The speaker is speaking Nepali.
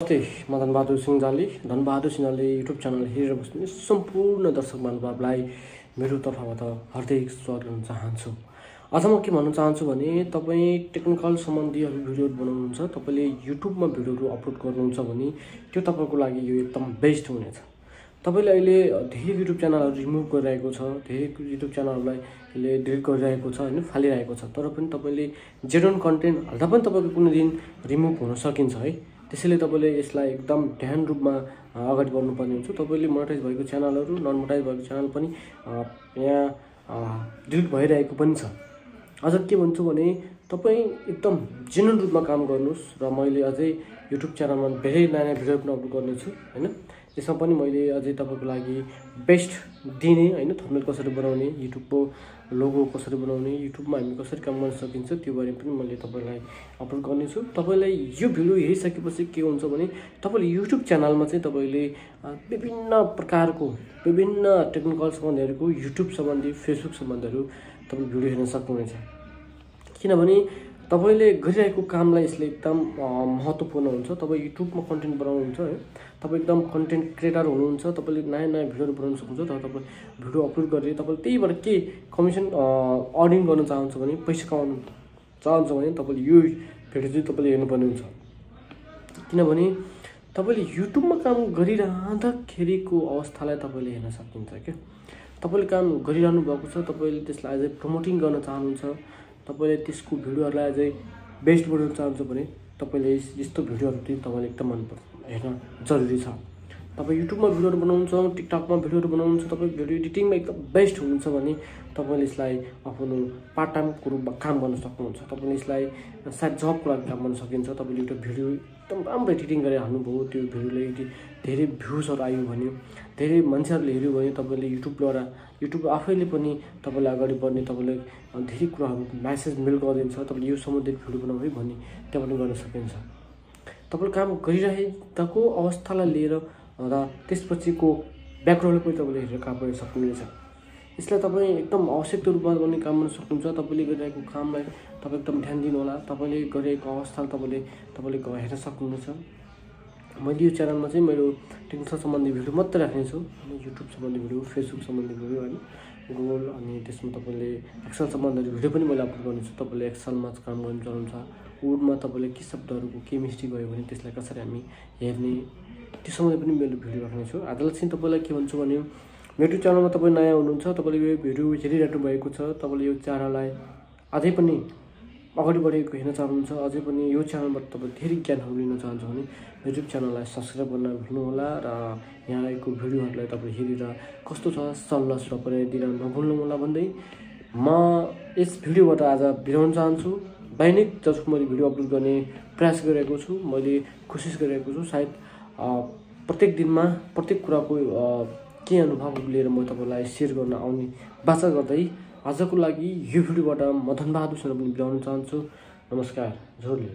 नमस्ते, म धनबहादुर सिंहजाली। धनबहादुर सिंहजाली युट्युब च्यानल हेरेर बस्ने सम्पूर्ण दर्शक महानुभावलाई मेरो तर्फबाट हार्दिक स्वागत गर्न चाहन्छु। आज म के भन्न चाहन्छु भने तपाईँ टेक्निकल सम्बन्धी भिडियोहरू बनाउनुहुन्छ, तपाईँले युट्युबमा भिडियोहरू अपलोड गर्नुहुन्छ भने त्यो तपाईँको लागि यो एकदम बेस्ट हुनेछ। तपाईँले अहिले धेरै युट्युब च्यानलहरू रिमुभ गरिरहेको छ, धेरै युट्युब च्यानलहरूलाई यसले डिलिट गरिरहेको छ होइन, फालिरहेको छ। तर पनि तपाईँले जेन्युन कन्टेन्ट हाल्दा पनि तपाईँको कुनै दिन रिमुभ हुन सकिन्छ है। त्यसैले तपाईँले यसलाई एकदम ध्यान रूपमा अगाडि बढ्नुपर्ने हुन्छ। तपाईँले मोनेटाइज भएको च्यानलहरू, नन मोनेटाइज भएको च्यानल पनि यहाँ डिलिट भइरहेको पनि छ। अझ के भन्छु भने तपाईँ एकदम जेन्युन रूपमा काम गर्नुहोस् र मैले अझै युट्युब च्यानलमा धेरै नयाँ भिडियो पनि अपलोड गर्नेछु होइन। त्यसमा पनि मैले अझै तपाईँको लागि बेस्ट दिने होइन, थम्बनेल कसरी बनाउने, युट्युबको लोगो कसरी बनाउने, युट्युबमा हामी कसरी काम गर्न सकिन्छ त्यो बारे पनि मैले तपाईँलाई अपलोड गर्नेछु। तपाईँलाई यो भिडियो हेरिसकेपछि के हुन्छ भने तपाईँले युट्युब च्यानलमा चाहिँ तपाईँले विभिन्न प्रकारको विभिन्न टेक्निकल सम्बन्धीहरूको युट्युब सम्बन्धी, फेसबुक सम्बन्धीहरू तपाईँ भिडियो हेर्न सक्नुहुनेछ। किनभने तपाईँले गरिरहेको कामलाई यसले एकदम महत्त्वपूर्ण हुन्छ। तपाईँ युट्युबमा कन्टेन्ट बनाउनुहुन्छ है, तपाईँ एकदम कन्टेन्ट क्रिएटर हुनुहुन्छ, तपाईँले नयाँ नयाँ भिडियोहरू बनाउन सक्नुहुन्छ। तर तपाईँ भिडियो अपलोड गरेर तपाईँले त्यहीबाट के कमिसन अर्निङ गर्न चाहन्छ भने, पैसा कमाउनु चाहन्छ भने तपाईँले यो भिडियो चाहिँ तपाईँले हेर्नुपर्ने हुन्छ। किनभने तपाईँले युट्युबमा काम गरिरहँदाखेरिको अवस्थालाई तपाईँले हेर्न सकिन्छ क्या। तपाईँले काम गरिरहनु भएको छ, तपाईँले त्यसलाई अझै प्रमोटिङ गर्न चाहनुहुन्छ, तपाईँले त्यसको भिडियोहरूलाई अझै बेस्ट बनाउन चाहन्छ भने तपाईँले यस्तो भिडियोहरू चाहिँ तपाईँले एकदम हेर्न जरुरी छ। तपाईँ युट्युबमा भिडियोहरू बनाउनुहुन्छ, टिकटकमा भिडियोहरू बनाउनुहुन्छ, तपाईँ भिडियो एडिटिङमा एकदम बेस्ट हुनुहुन्छ भने तपाईँले यसलाई आफ्नो पार्ट टाइमको रूपमा काम गर्न सक्नुहुन्छ। तपाईँले यसलाई सायद जबको लागि काम गर्न सकिन्छ। तपाईँले एउटा भिडियो एकदम राम्रो एडिटिङ गरेर हाल्नुभयो, त्यो भिडियोले धेरै भ्युजहरू आयो भने, धेरै मान्छेहरूले हेऱ्यो भने तपाईँले युट्युब आफैले पनि तपाईँलाई अगाडि बढ्ने, तपाईँले धेरै कुराहरू म्यासेज मेल गरिदिन्छ, तपाईँले यो सम्बन्धित भिडियो बनाऊ है भन्ने त्यहाँ पनि गर्न सकिन्छ। तपाईँले काम गरिरहेको अवस्थालाई लिएर र त्यसपछिको ब्याकग्राउन्डले पनि तपाईँले हेरेर काम गर्न सक्नुहुनेछ। यसलाई तपाईँ एकदम आवश्यकता रूपमा गर्ने काम गर्न सक्नुहुन्छ। तपाईँले गरिरहेको कामलाई तपाईँ एकदम ध्यान दिनुहोला। तपाईँले गरिरहेको अवस्थालाई तपाईँले हेर्न सक्नुहुनेछ। मैले यो च्यानलमा चाहिँ मेरो टेक्निकल सम्बन्धी भिडियो मात्रै राख्नेछु, युट्युब सम्बन्धी भिडियो, फेसबुक सम्बन्धी भिडियो होइन, गुगल अनि त्यसमा तपाईँले एक्सेल सम्बन्धी भिडियो पनि मैले अपलोड गर्नेछु। तपाईँले एक्सेलमा काम गर्नु चाहनुहुन्छ, वर्डमा तपाईँले के शब्दहरूको के मिस्टेक भयो भने त्यसलाई कसरी हामी हेर्ने, त्यो सम्बन्धी पनि मैले भिडियो राख्नेछु। आजलाई चाहिँ तपाईँलाई के भन्छु भने मेरो च्यानलमा तपाईँ नयाँ हुनुहुन्छ, तपाईँले यो भिडियो हेरिरहनु भएको छ, तपाईँले यो च्यानललाई अझै पनि अगाडि बढेको हेर्न चाहनुहुन्छ, अझै पनि यो च्यानलबाट तपाईँ धेरै ज्ञानहरू लिन चाहन्छ भने युट्युब च्यानललाई सब्सक्राइब गर्न नभुल्नुहोला र यहाँ आएको भिडियोहरूलाई तपाईँ हेरेर कस्तो छ सल्लाह सुझाव पनि दिन नभुल्नु होला भन्दै म यस भिडियोबाट आज बिराउन चाहन्छु। दैनिक जसको मैले भिडियो अपलोड गर्ने प्रयास गरिरहेको छु, मैले कोसिस गरिरहेको छु। सायद प्रत्येक दिनमा प्रत्येक कुराको के अनुभव लिएर म तपाईँलाई सेयर गर्न आउने बाचा गर्दै आजको लागि यो भिडियोबाट म धनबहादुर सिंह पनि बिराउन चाहन्छु। नमस्कार, जोरले।